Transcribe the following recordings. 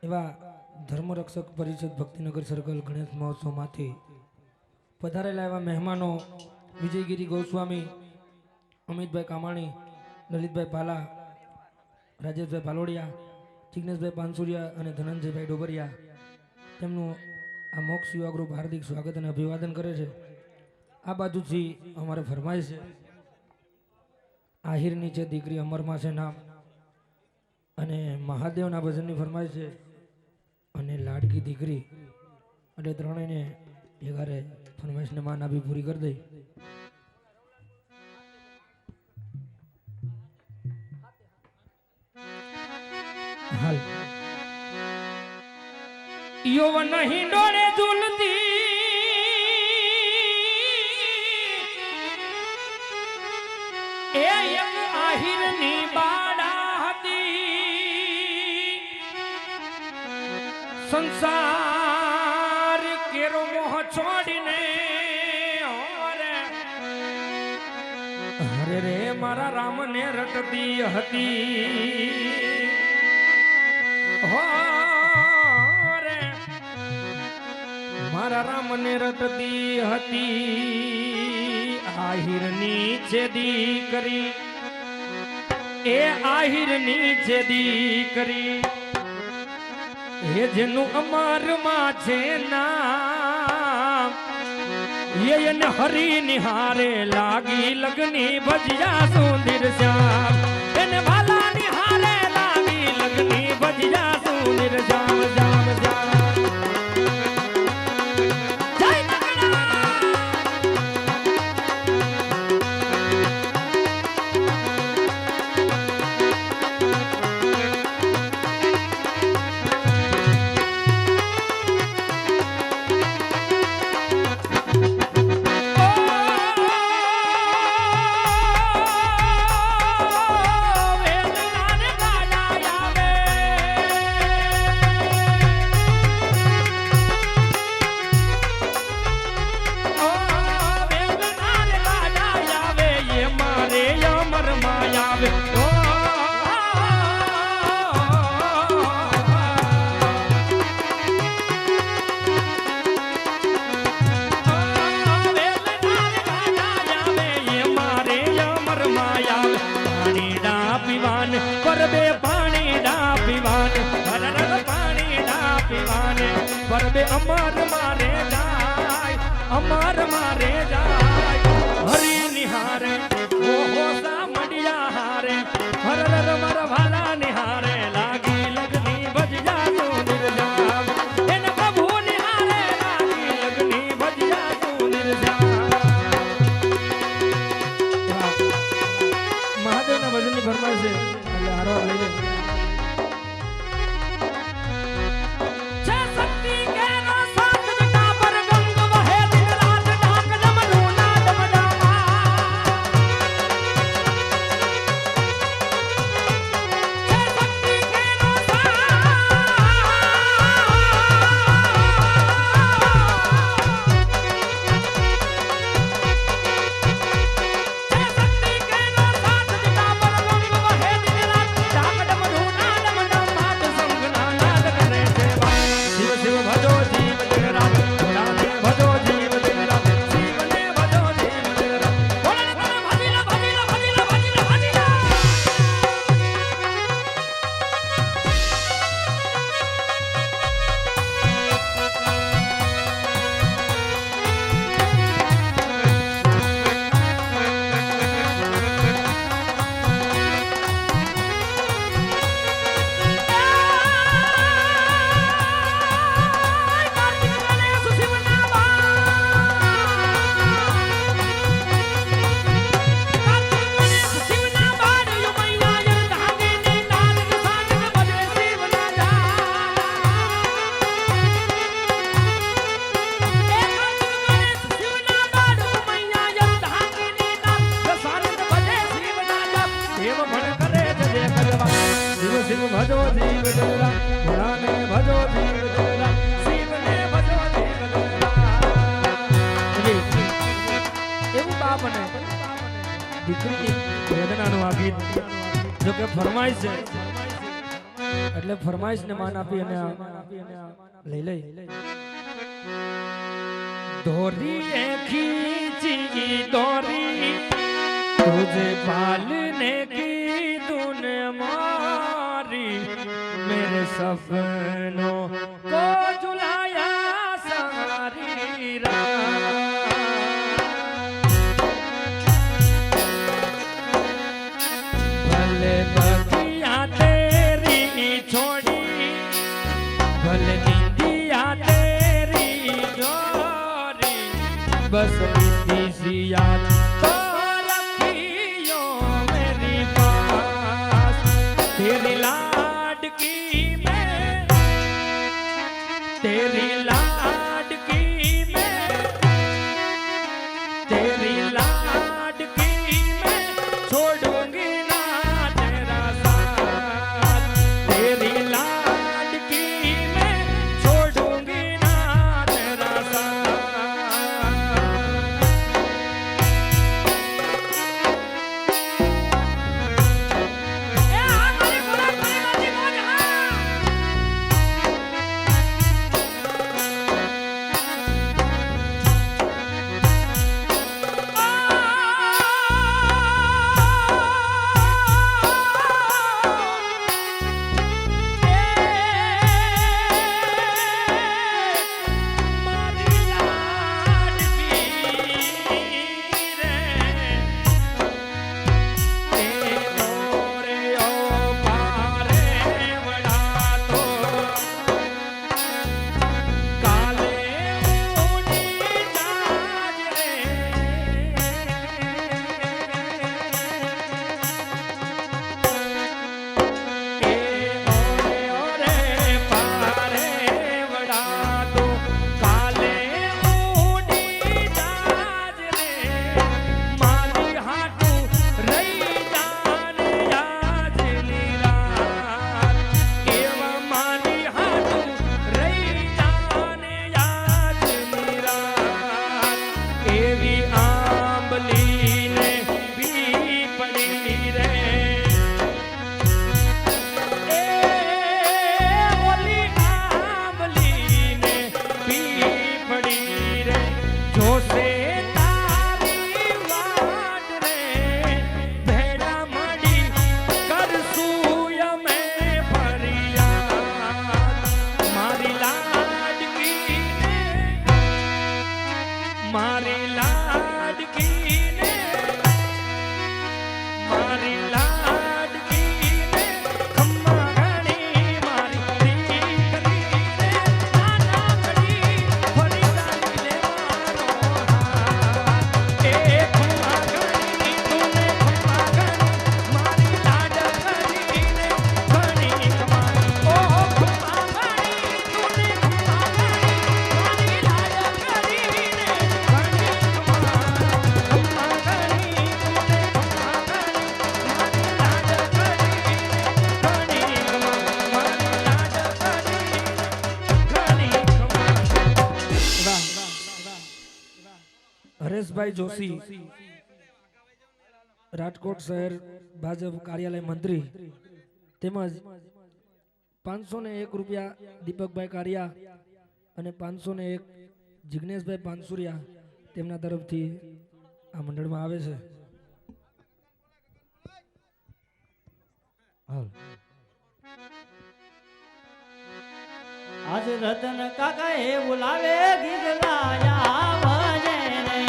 એવા ધર્મરક્ષક પરિષદ ભક્તિનગર સર્કલ ગણેશ મહોત્સવમાંથી પધારેલા એવા મહેમાનો વિજયગીરી ગોસ્વામી, અમિતભાઈ કામાણી, લલિતભાઈ પાલા, રાજેશભાઈ ભાલોડિયા, જિગ્નેશભાઈ પાનસુરિયા અને ધનંજયભાઈ ડોબરિયા તેમનું આ મોક્ષ યુવા ગ્રુપ હાર્દિક સ્વાગત અને અભિવાદન કરે છે. આ બાજુથી અમારે ફરમાય છે આહિર નીચે દીકરી અમરમાં છે નામ, અને મહાદેવના ભજનની ફરમાય છે અને લાડકી દીકરી, એટલે ત્રણેયને એગારે ફરમાઈશને માન આપી પૂરી કરી દઈ. હાલ યૌવન હિંડોળે ઝૂલતી એ એક આહિરની બાળા હતી, સંસાર કેરો મોહ છોડીને હરે રે મારા રામને રટતી હતી. રે મારા રામને રટતી હતી, આહિરની છેદી કરી એ આહિરની છેદી કરી એ જેનું અમરમાં છે નામ એને હરી નિહારે લાગી લગની ભજિયા સુંદર શ્યામ, એને ભાલા નિહારે લાગી લગની ભજિયા સુંદર શ્યામ શ્યામ શ્યામ. मार मारे जाय हरी निहारे ओ हो सा मडिया हारे हर हर मर भाला निहारे लागी लगनी भजिया तू निर्जाम एन प्रभु निहारे लागी लगनी भजिया तू निर्जाम महादेव ना भजन ની ફરમાઈશ છે એટલે હારો લઈ લે ભજો જીવ જરા ભોળાને ભજો જીવ જરા શિવને ભજો જીવ જરા એવું બાપ ને દીકરીની વેદનાનું આ ગીત જો કે ફરમાઈશ છે એટલે ફરમાઈશ ને માન આપી અને લઈ લઈ દોરી ખીચી દોરી तुझे पालने की तूने मारी मेरे सपनों को झुलाया सारी रात भले बगिया तेरी छोड़ी भले निंदिया तेरी जोरी बस इतनी सी याद तेरी लाडकी में तेरी लाडकी में तेरी लाडकी में छोड़ूंगी ना तेरा साथ तेरी लाडकी में छोड़ूंगी ना तेरा साथ મારી લાડકી ને મારી લાડકી ને ખમ્મા ઘણી મારી દીકરી ને નાના ઘડી ફરી જાની લેવાનો એ ખમ્મા ઘણી તુને ખમ્મા ઘણી મારી લાડકી ને ઘણી કમાણી ઓ ખમ્મા ઘણી તુને ખમ્મા ઘણી મારી લાડકી ને ઘણી કમાણી ખમ્મા ઘણી તુને ખમ્મા હરેશભાઈ જોશી રાજકોટ શહેર ભાજપ કાર્યાલય મંત્રી તેમજ 501 રૂપિયા દીપકભાઈ કારિયા અને 501 જિગ્નેશભાઈ પાનસુરિયા તેમના તરફથી આ મંડળમાં આવે છે. આજ રતન કાકા એ બોલાવે ગીગલાયા ભજે રે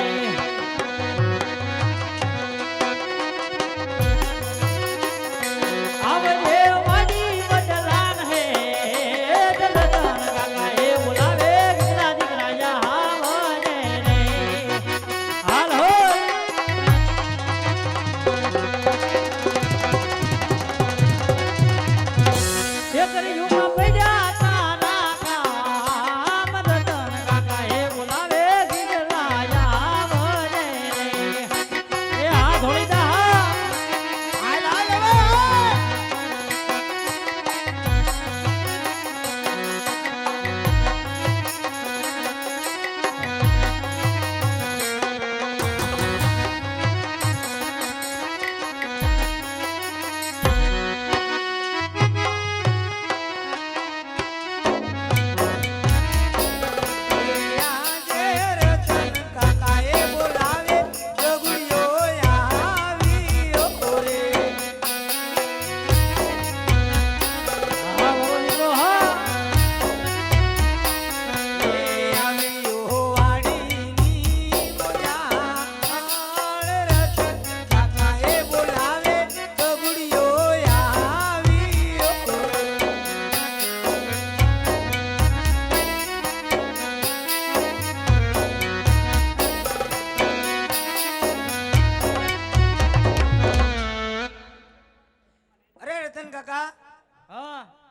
આવજે વાડી બદલાન હે રતન કાકા એ બોલાવે ગીગલા દીકરાયા ભજે રે હાલ હો એકરીયુમાં પડ્યા તારા કામ રતન કાકા એ બોલાવે ગીગલાયા ભજે રે એ આ ધોળીદા હાલ હાલ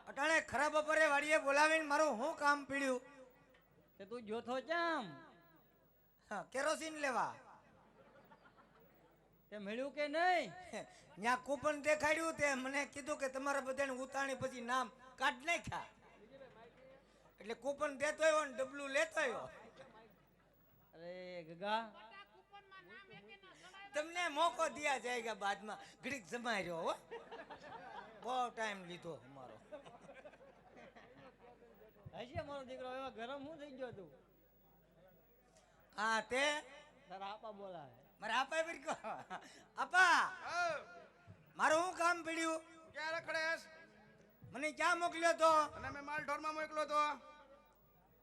હવે ખરા બપોરે વાડીએ બોલાવીને મારું હું કામ પીડ્યું તે તું જોથો જામ કેરોસીન લેવા તે મળ્યું કે નહીં ત્યાં કૂપન દેખાડ્યું તે મને કીધું કે તમારા બધાને ઉતાણી પછી નામ કાઢ નાખ્યા એટલે કૂપન દેતો આવ્યો ને ડબલું લેતો આવ્યો. અરે ગગા તમને મોકો દિયા જાયગા બાદમાં ઘડીક જમાઈ રહ્યો હો બહુ ટાઈમ લીધો અમારો. હશે મારો દીકરો એમાં ગરમ હું થઈ ગયો તું હા તે તારા આપા બોલાવે મારા આપા પર કો આપા મારું હું કામ પડ્યું ક્યાં રખડેસ મને ક્યાં મોકલ્યો તો અને મેં માલ ઢોરમાં મોકલ્યો તો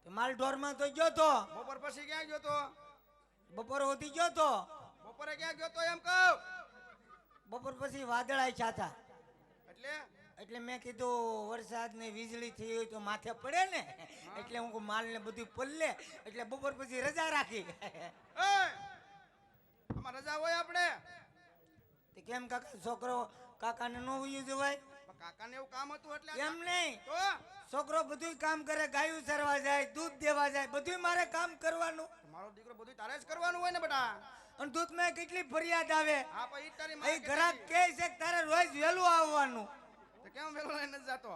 માલ ઢોરમાં તો ગયો તો બપોર પછી ક્યાં ગયો તો બપોર સુધી ગયો તો બપોરે ક્યાં ગયો તો એમ કહું બપોર પછી વાદળા છાતા એટલે એટલે મેં કીધું વરસાદ ને વીજળી થઈ હોય તો માથે પડે ને એટલે હું માલ ને બધું પલ્લે એટલે બપોર પછી રજા રાખી. આમાં રજા હોય આપણે તે કેમ કાકા છોકરો કાકાને ન ઉયું જવાય કાકાને એવું કામ હતું એટલે એમ નહીં તો છોકરો બધું કામ કરે ગાયું ચરવા જાય દૂધ દેવા જાય બધું મારે કામ કરવાનું મારો દીકરો બધું તારે જ કરવાનું હોય ને બેટા અને દૂધ માં કેટલી ફરિયાદ આવે હા પણ ઈ તારી અહીં ગ્રાહક કહે છે કે તારે રોજ વહેલું આવવાનું તો કેમ વેલો લઈને નથી જાતો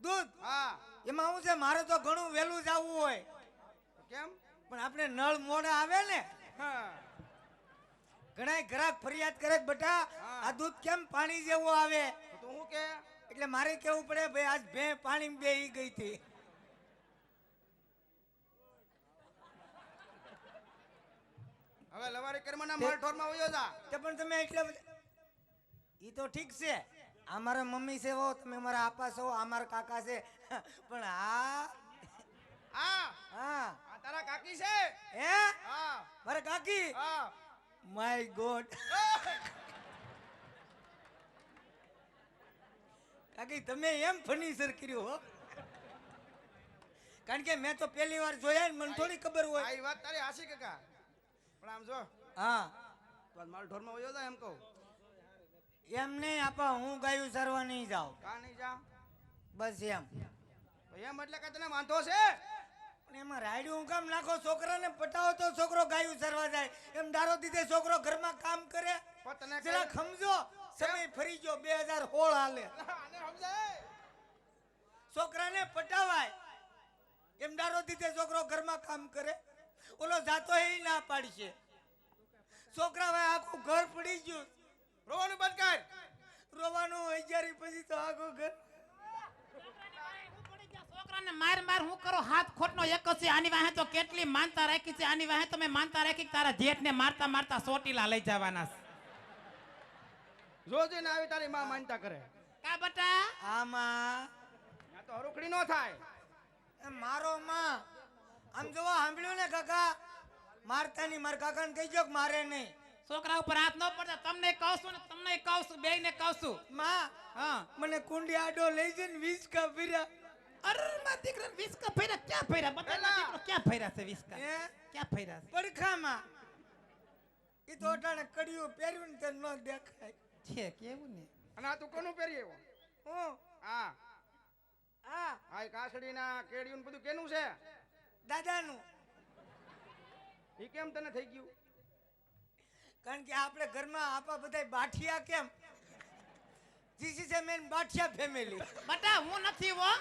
દૂધ હા એમાં શું છે મારે તો ઘણું વહેલું જ આવવું હોય તો કેમ પણ આપણે નળ મોડા આવે ને હા ઘણા ગ્રાહક ફરિયાદ કરે કે બેટા આ દૂધ કેમ પાણી જેવું આવે તો હું કે એટલે મારે કેવું પડે ભાઈ આજ ભે પાણી બેહી ગઈ હતી હવે લવારી કર્મના માલ ઢોરમાં વયો જા તે પણ તમે એટલે ઈ તો ઠીક છે અમારા મમ્મી છે હો તમે મારા આપા છો અમારા કાકા છે પણ હા હા આ તારા કાકી છે હે હા મારે કાકી હા માય ગોડ કાકી તમે એમ ફર્નિચર કર્યું હો કારણ કે મેં તો પહેલી વાર જોયા ને મને થોડી ખબર હોય આ ઈ વાત તારી હાસી કાકા પણ આમ જો હા તું આજ માલ ઢોરમાં વયો જા એમ કહું એમ નહીં આપા હું ગાયું સરવા નહીં જાઉં કા નહીં જા બસ એમ તો એમ એટલે કે તને વાંધો છે પણ એમાં રાયડું હું કામ નાખો છોકરાને પટાવો તો છોકરો ગાયું સરવા જાય એમ દારો દીધે છોકરો ઘરમાં કામ કરે પણ તને જરા સમજો સમય ફરી ગયો 2016 હાલે આને સમજાય છોકરાને પટાવાય એમ દારો દીધે છોકરો ઘરમાં કામ કરે ઓલો જાતો એ ના પાડશે છોકરા ભાઈ આખું ઘર પડી ગયું રોવાનું બંધ કર રોવાનું હજારી પછી તો આખું ઘર છોકરાને માર માર હું કરો હાથ ખોટનો એક જ છે આની વાહે તો કેટલી માનતા રાખી છે આની વાહે તો મેં માનતા રાખી કે તારા જેઠને મારતા મારતા સોટીલા લઈ જવાના છે. જોજે ને આવી તારી માં માનતા કરે કા બટા આમાં આ તો હરુખડી નો થાય એ મારો માં આમ જોવા સાંભળ્યું ને કાકા મારતા નહીં મારા કાકાને કહી દો કે મારે નહીં છોકરા ઉપર હાથ ન પડતા તમને કહું છું ને તમને કહું છું બેયને કહું છું માં હા મને કુંડી આડો લઈ જઈને 20 કા ફર્યા અરે મારા દીકરા વિસ્કા ફેરા ક્યાં ફેરા બતા એલા. દીકરો ક્યાં ફેરા છે વિસ્કા હે ક્યાં ફેરા છે પડખામાં ઈ તો અટાણે કડિયું પહેર્યું ને તે ન દેખાય છે કેવું ને અને આ તું કોનું પહેરી આવ્યો હું હા આ આ કાસડી ના કેડિયું ને બધું કેનું છે દાદાનું ઈ કેમ તને થઈ ગયું કારણ કે આપણે ઘરમાં આપા બધાય બાઠિયા કેમ જીસી છે મેન બાઠિયા ફેમિલી બટા હું નથી હો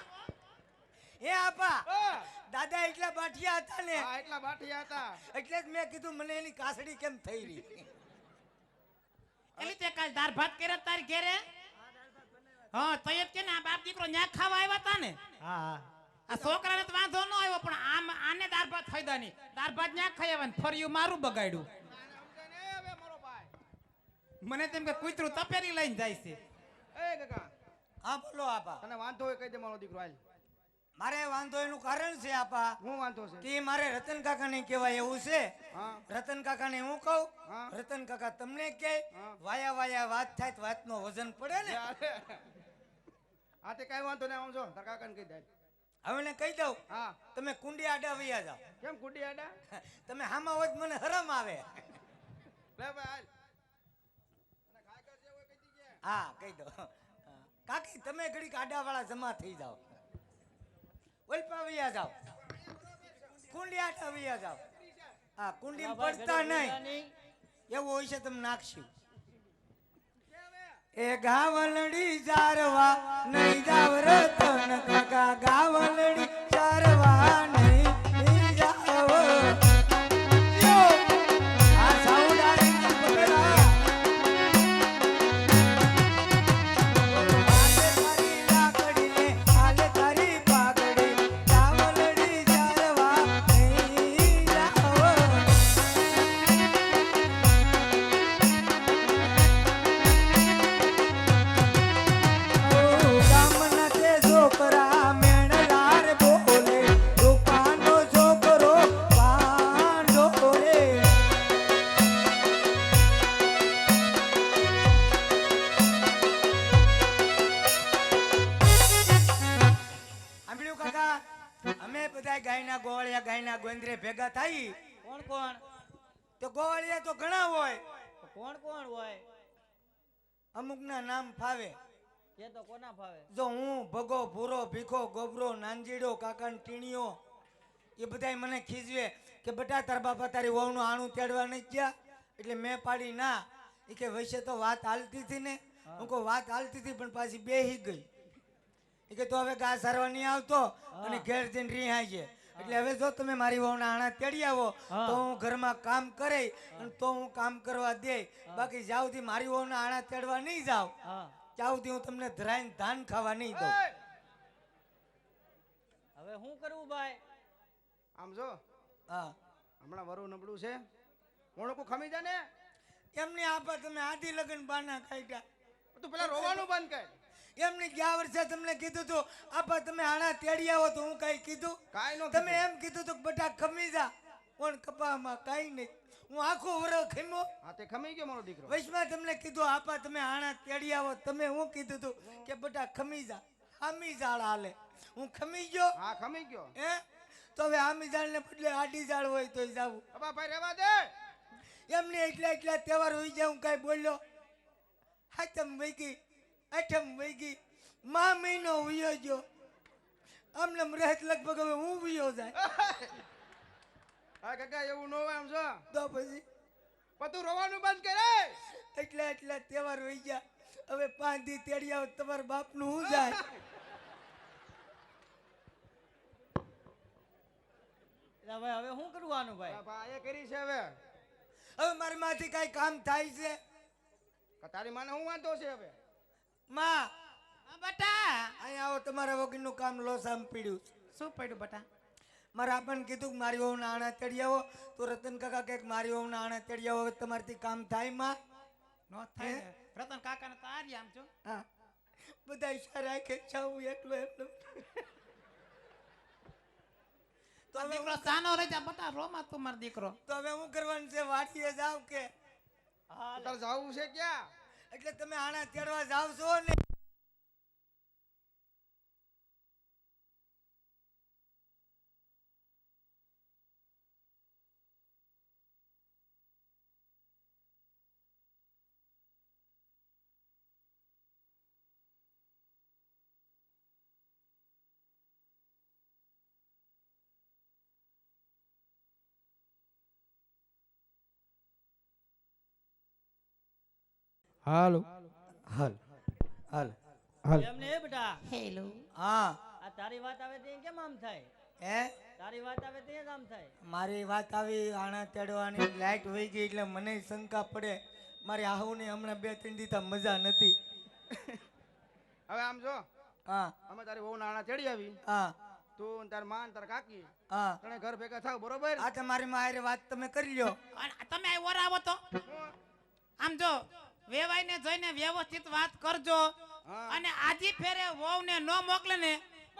હે આપા હા દાદા એટલા બાઠિયા હતા ને એટલા બાઠિયા હતા એટલે જ મેં કીધું મને એની કાસડી કેમ થઈ રહી એલી તે કાલ દાળ ભાત કર્યા તારી ઘેરે હા તો એમ કે ને આ બાપ દીકરો ન્યા ખાવા આવ્યા તા ને હા આ છોકરાને તો વાંધો ન આવ્યો પણ આમ આને દાળ ભાત ખાઈદા નહીં દાળ ભાત ન્યા ખાઈ આવ્યા ને ફર્યું મારું બગાડ્યું સમજે ને હવે મારો ભાઈ મને તેમ કે કૂતરું તપેરી લઈને જાય છે એ કાકા હા બોલો આપા તને વાંધો હોય કહી દે મારો દીકરો હાલ મારે વાંધો એનું કારણ છે આપા હું વાંધો છે કે મારે રતન કાકા ને કહેવાય એવું છે હા રતન કાકા ને હું કહું હા. રતન કાકા તમને કહે હા. વાયા વાયા વાત થાય તો વાતનો વજન પડે ને હા તે કઈ વાંધો નહીં આમ જો તાર કાકાને કહી દે હવે ને કહી દઉં હા તમે કુંડી આડા વૈયા જાઓ કેમ કુડી આડા તમે હામાં હોય તો મને હરમ આવે લે ભાઈ હાલ અને ખાય છે હોય કહી દીજે હા કહી દો કાકી તમે ઘડીક આડા વાળા જમા થઈ જાઓ ઓલપા વૈયા જાઓ કુંડી આડા વૈયા જાઓ હા કુંડી પડતા નહીં એવું હોય છે તમે નાખશું એ ગાવલડી જારવા નહીં જાવ રતન કાકા ગાવલડી જારવા નહીં જાવ યો આ સાઉન્ડ આરે પકડા આલે તારી લાકડી ને આલે તારી પાઘડી ગાવલડી જારવા નહીં જાવ ગામના તે છોકરા મેણલાર બોલે રૂપાનો છોકરો પાંડો રે સાંભળ્યું કાકા અમે બધા ગાયના ગોવાળિયા ગાયના ગોંદરે ભેગા થઈ કોણ કોણ તો ગોવાળિયા તો ઘણા હોય કોણ કોણ હોય અમુકના નામ ફાવે એ તો કોના ફાવે જો હું ભગો ભૂરો ભીખો ગોબરો નાંજીડો કાકાન ટીણીઓ એ બધાય મને ખીજવે કે બટા તાર બાપા તારી વહુનું આણું તેડવા નહીં ગયા એટલે મેં પાડી ના એ કે વૈસે તો વાત હાલતી હતી ને હું કહું વાત હાલતી હતી પણ પાછી બેહી ગઈ એ કે તો હવે ઘા સારવા નહીં આવતો અને ઘેર જઈને રીહાય છે એટલે હવે જો તમે મારી વહુના આણા તેડી આવો તો હું ઘરમાં કામ કરે અને તો હું કામ કરવા દે બાકી જાવ થી મારી વહુના આણા તેડવા નહીં જાવ ત્યાં સુધી હું તમને ધરાઈને ધાન ખાવા નહીં દઉં હવે શું કરવું ભાઈ આમ જો હા હમણાં વરુ નબળું છે કોણકું ખમી જા ને એમની આપા તમે આદિ લગન બાના કાઢ્યા તું પેલા રોવાનું બંધ કર એમની ગયા વર્ષે તમને કીધું તું આપા તમે આણા તેડી આવો તો હું કઈ કીધું કાઈ નો તમે એમ કીધું તું કે બટા ખમી જા પણ કપામાં કાંઈ નહીં. હું આખો વરસ ખમ્યો. હા તે ખમી ગયો મારો દીકરો. વૈશમાં તમને કીધું આપા તમે આણા તેડી આવો. તમે હું કીધું તું કે બેટા ખમી જા. આમી ઝાડ હાલે. હું ખમી ગયો. હા ખમી ગયો. હે તો હવે આમી ઝાડને બદલે આડી ઝાડ હોય તો જાવું. અબા ભાઈ રહેવા દે. એમને એટલા તહેવાર હોય જાય હું કાંઈ બોલ્યો. હાથમ વહી ગઈ, આઠમ વહી ગઈ, મા મહિનો વયો ગયો. આમને રહે લગભગ હવે હું વયો જાય. હા કાકા એવું ન હોય આમ છો. તો પછી પણ તું રોવાનું બંધ કરે. એટલા તહેવાર હોય ગયા. હવે 5 દી તેડી આવો તમારા બાપનું હું જાય. ભાઈ હવે શું કરવાનું ભાઈ? ભાઈ એ કરી છે હવે. હવે મારી માંથી કઈ કામ થાય છે? કે તારી માને હું વાંધો છે હવે? માં હા બટા અહીંયા આવો. તમારા વગરનું કામ લોસામ પીડ્યું છે. શું પડ્યું બટા? મારા આપણને કીધું કે મારી વહુના આણા તેડી આવો. તો રતન કાકા કે મારી વહુના આણા તેડી આવો. હવે તમારાથી કામ થાય માં? નો થાય ને. રતન કાકાને તો આર્યા આમ જો. હા બધા ઈશારા રાખે છે. હું એકલો તો દીકરો સાનો રહી જા બટા. રોમાં તું મારો દીકરો. તો હવે હું કરવાનું છે? વાડીએ જાવ કે? તારે જાવું છે ક્યાં? એટલે તમે આણા તેડવા જાવ છો ને? હાલો હાલ હાલ હાલ. એમને એ બેટા હેલો. હા આ તારી વાત આવે તે કેમ આમ થાય? હે તારી વાત આવે તે આમ થાય? મારી વાત આવી આણા તેડવાની. લાઈટ વહી ગઈ એટલે મને શંકા પડે. મારી આહુને હમણાં 2-3 દીધા મજા નથી. હવે આમ જો હા અમે તારી વહુ નાણા તેડી આવી. હા તું તાર માં તાર કાકી હા તને ઘર ભેગા થાવ બરોબર. આ તમારી મારે વાત તમે કરી લ્યો. અને તમે અહીં ઓરાવો તો આમ જો વેવાઈને જોઈને વ્યવસ્થિત વાત કરજો. હા. અને આજી ફેરે વહુને ન મોકલે ને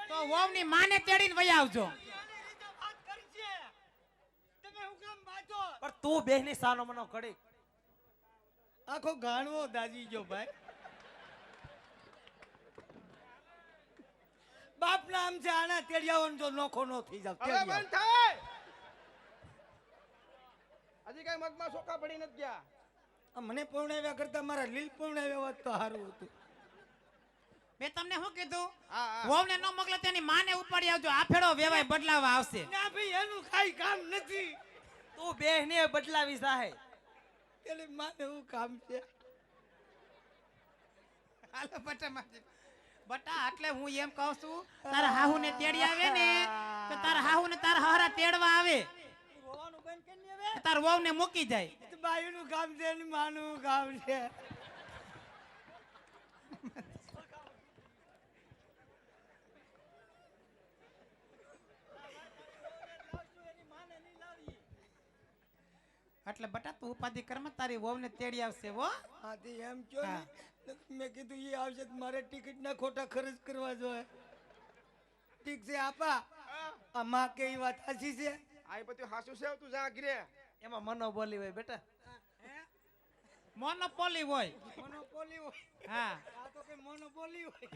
તો વહુની માને તેડીને વહી આવજો. પણ તું બેહની સાનો મનો કડી. આખો ગાણવો દાજી ગયો ભાઈ. બાપ ના આમ છે આના તેડિયાઓને જો નોખો નો થઈ જાવ. હવે બંધ થાય. હજી કઈ મગમાં સોખા પડી નથી ગયા. મને પૌણાવ્યા કરતા મારા લીલ પૌણાવ્યા હોત તો સારું હતું. મેં તમને શું કીધું? હા હા. વહુને ન મોકલે તેની માને ઉપાડી આવજો. આ ફેરો વેવાય બદલાવા આવશે. ના ભાઈ એનું કાઈ કામ નથી. તું બેહને બદલાવી સાહે. એટલે માને હું કામ છે? હાલો બટા માજી. બટા એટલે હું એમ કહું છું તારા હાહુને તેડી આવે ને તો તારા હાહુને તારા હારા તેડવા આવે. રોવાનું બંધ કરી દે હવે. તાર વહુને મૂકી જાય. એ તો બાયુનું કામ છે ને માનું કામ છે. એટલે બટા તું ઉપાધિ કરમાં તારી વહુને તેડી આવશે હો. આથી એમ કયો હા. ને મેં કીધું એ આવશે તો મારે ટિકિટ ના ખોટા ખર્ચ કરવા જોઈએ. ઠીક છે આપા. આ માં કે ઈ વાત સાચી છે. આ એ બધું હાસુ છે. તું જા ઘરે. એમાં મનો બોલી હોય બેટા. મોનોપોલી હોય. મોનોપોલી હોય. હા. આ તો કઈ મોનોપોલી હોય.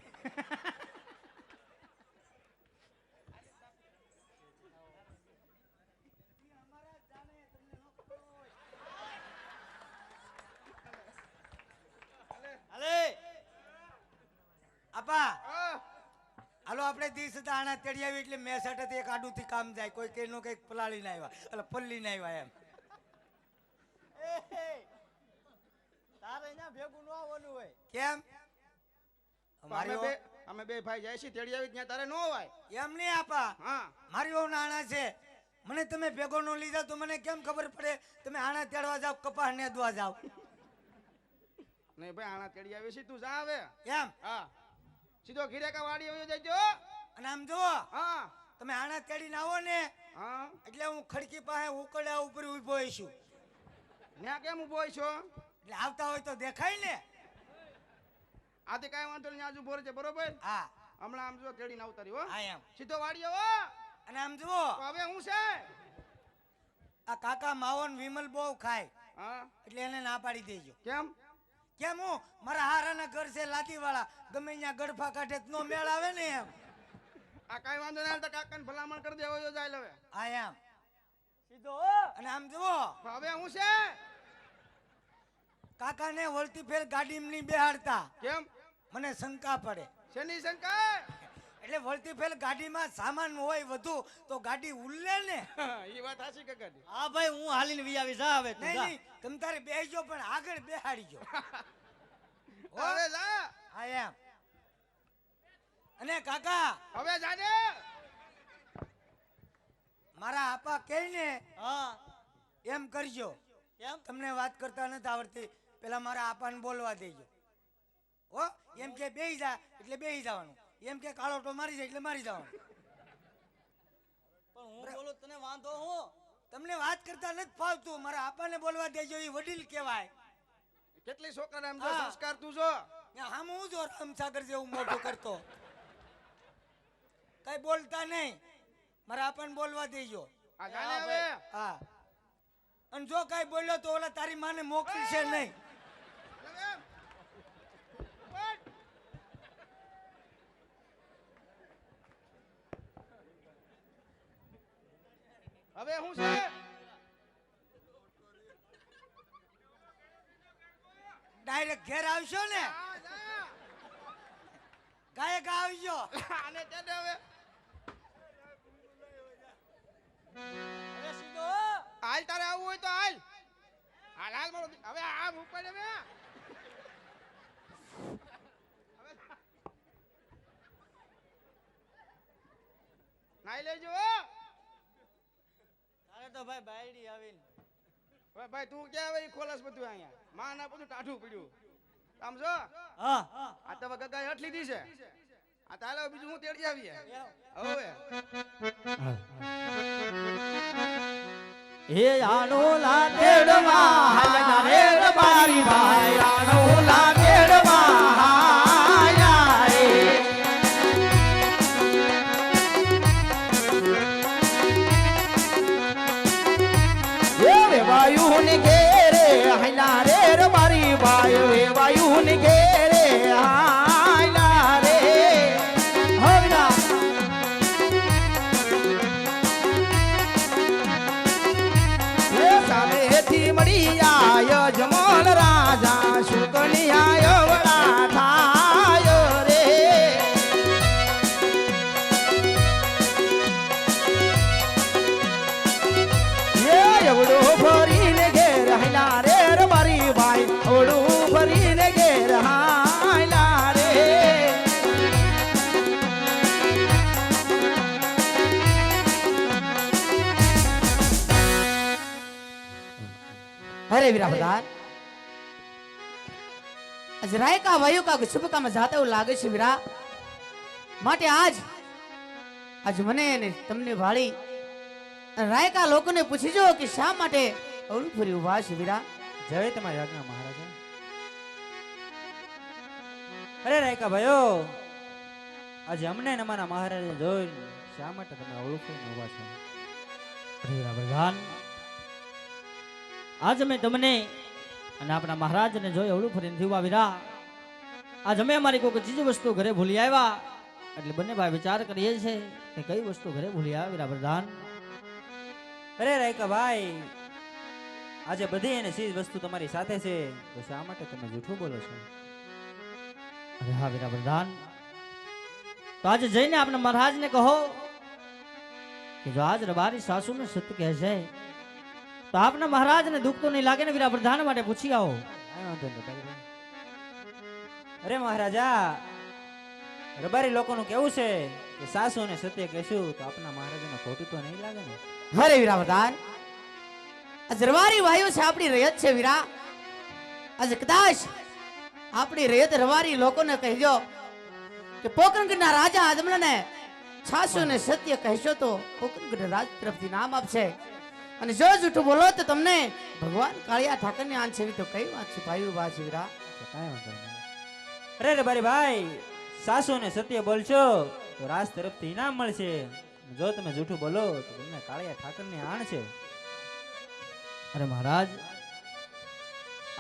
અલે આપા હા. હાલો આપણે દિવસ હતા આણા તેડી આવી એટલે મેં સાટેથી એક આડું થી કામ જાય. કોઈ કઈનો કઈક પલાળી ના આવ્યા એટલે પલ્લી ના આવ્યા એમ. તારે અહીંયા ભેગું ન આવવાનું હોય. કેમ? અમે બે ભાઈ જાય છે તેડી આવી ત્યાં તારે ન હોય. એમ નહીં આપા. હા. મારી વહુ આણા છે. મને તમે ભેગો નો લીધા તો મને કેમ ખબર પડે તમે આણા તેડવા જાવ કપાસ નેદવા જાવ નહીં ભાઈ આણા તેડી આવી છે તું જા હવે. એમ? હા. સીધો ઘીરે કા વાડી આવી જજો. અને આમ જુઓ હા. તમે આણા તેડીને આવો ને હા. એટલે હું ખડકી પાસે ઉકળ્યા ઉપર ઉભો છું. ન્યા કેમ ઉભો છો? એટલે આવતા હોય તો દેખાય ને. આથી કાંઈ વાંધો નહીં આજુ બોર છે બરોબર. હા હમણાં આમ જો તેડીને આવતારી હો. હા એમ. સીધો વાડી આવો. અને આમ જુઓ તો હવે હું છે આ કાકા માવો ને વિમલ બહુ ખાય હા એટલે એને ના પાડી દેજો. કેમ કેમ હું મારા હારાના ઘર છે લાદીવાળા, ગમે ત્યાં ગડફા કાઢે તો નો મેળ આવે ને એમ. આ કાઈ વાંધો નહીં તો કાકાને ભલામણ કરી દેવો જો જાય હવે આ એમ સીધો અને આમ જુઓ હવે હું છે કાકાને વળતી ફેર ગાડીમાં નહીં બેહાડતા, કેમ મને શંકા પડે. શેની શંકા એટલે વળતી ફેર ગાડીમાં સામાન હોય વધુ તો ગાડી ઉલ્લે ને. એ વાત હાચી કાકાજી હા ભાઈ હું હાલીને વી આવી જા હવે તું નહીં જા. નહીં તમ તારે બેસજો પણ આગળ બેહાડીજો. હવે જા હા એમ. અને કાકા હવે જાને મારા આપા કહે ને હા એમ કરજો. કેમ તમને વાત કરતા નથી આવડતી, પેલા મારા આપાને બોલવા દેજો. હો એમ કે બેહી જા એટલે બેહી જવાનું, એમ કે કાળોટો મારી જાય એટલે મારી જવાનું. પણ હું બોલું તને વાંધો હું તમને વાત કરતા નથી ફાવતું, મારા આપાને બોલવા દેજો, એ વડીલ કહેવાય. કેટલી છોકરા એમ જો હા. સંસ્કાર તું જો આમ હું જો રામસાગર જેવું મોટું કરતો કઈ બોલતા નહીં, મારા આપાને બોલવા દેજો. આ જાને હવે હા અને જો કઈ બોલ્યો તો ઓલા તારી માને મોકલશે નહીં. હવે હું છે ડાયરેક્ટ ઘેર આવશો ને ગાયક આવજો. આને ચાલે હવે હવે સીધો હાલ તારે આવવું હોય તો હાલ હાલ હાલ મારો હવે આમ ઉપર હવે નાઈ લેજો તારે તો ભાઈ બાયડી આવીને હવે ભાઈ તું ક્યાં હવે ઈ ખોલસ બધું અહીંયા માં ના બધું ટાઢું પડ્યું આમ જો હા આ તો હવે ગગાએ હઠ લીધી છે આ તાલે હવે બીજું હું તેડી આવીએ હવે હે આનો લાટેડમાં હાલના રેડ મારી ભાઈ આનો લાટેડમાં હાયા રે વાયુ ને ઘેરે હાયલા રેડ મારી ભાઈ વે વાયુ ને ઘેરે હાયલા રે હવના સામેથી મળી આય જમલ રાજા શુકની આય વડા થાય રે એવડો ફરીને ઘેર હાયલા રે મારી ભાઈ ઓડું ફરીને ઘેર હાયલા રે अरे वीरा प्रधान आज रायका वायु का शुभ काम जाते हुए लागे છે વીરા માટે આજ મને ને તમને વાળી રાયકા લોકોને પૂછીજો કે શા માટે ઓલું ફરી ઉભા છે વીરા. જય તમારી આજ્ઞા મહારાજા. અરે રાયકા ભાઈઓ આજે અમને ને અમારા મહારાજે જોઈ શા માટે તમે ઓળખીને ઉભા છો? અરે વીરા પ્રધાન આજ અમે તમને અને આપણા મહારાજને જોઈ અવળું ફરીને થયું વીરા. આજ અમે અમારી કોઈ ચીજ વસ્તુ ઘરે ભૂલી આવ્યા એટલે બંને ભાઈ વિચાર કરીએ છે કે કઈ વસ્તુ ઘરે ભૂલી આવ્યા વીરા પ્રધાન. અરે રાયકા ભાઈ આજે બધી એને ચીજ વસ્તુ તમારી સાથે છે તો શા માટે તમે જૂઠું બોલો છો? અરે હા વીરા પ્રધાન તો આજે જઈને આપણા મહારાજને કહો કે જો આજ રબારી સાસુને સત્ય કહે છે તો આપના મહારાજને દુઃખ તો નહીં લાગે ને વીરા પ્રધાન માટે પૂછી આવો. કાંઈ વાંધો નહીં ભાઈ. અરે મહારાજા રબારી લોકોનું કેવું છે કે સાસુ ને સત્ય કહેશું તો આપના મહારાજાને ખોટું તો નહીં લાગે ને? અરે વીરા પ્રધાન આજ રવારી વાયુ છે આપણી રયત છે વીરા. આજે કદાચ આપણી રયત રવારી લોકોને કહેજો કે પોકરણગઢના રાજા આદમને છાસુ ને સત્ય કહેશો તો પોકરણગઢ રાજ તરફથી નામ આપશે અને જો જૂઠું બોલો તો તમને ભગવાન કાળિયા ઠાકરની આંખ છેવી તો કઈ વાત છે ભાઈ ઉભા છે વીરા. તો કાંઈ વાંધો નહીં. અરે રબારી ભાઈ સાસુ ને સત્ય બોલશો તો રાજ તરફથી ઇનામ મળશે. જો તમે જૂઠું બોલો તો તમને કાળિયા ઠાકરની આણ છે. અરે મહારાજ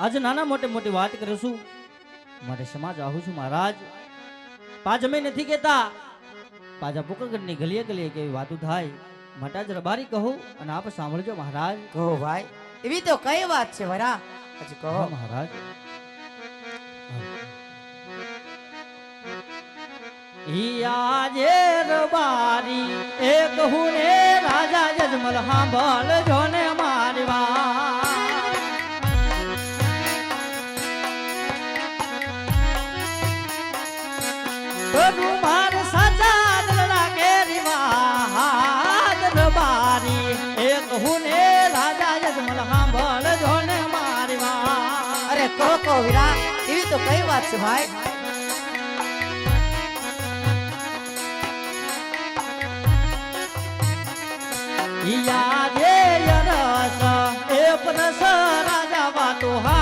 આજે નાના મોટી મોટી વાત કરું છું મારે સમાજ આવું છું મહારાજ પાંચ અમે નથી કહેતા પાછા પોકરગઢની ગલીએ ગલીએ કેવી વાતો થાય માટે આજ રબારી કહું અને આપ સાંભળજો મહારાજ. કહો ભાઈ, એવી તો કઈ વાત છે વરા, હજી કહો. હા મહારાજ. આજે રબારી એ કહું ને રાજા જજમલ સાંભળજો ને મારી વાત. માર સાચા દલડા કેરી વાત રબારી એ કહું ને રાજા જજમલ સાંભળજો ને મારી વાત. અરે કહો વીરા, એવી તો કઈ વાત છે ભાઈ. યા જે રસ એ પરસ રાજા વાતો હા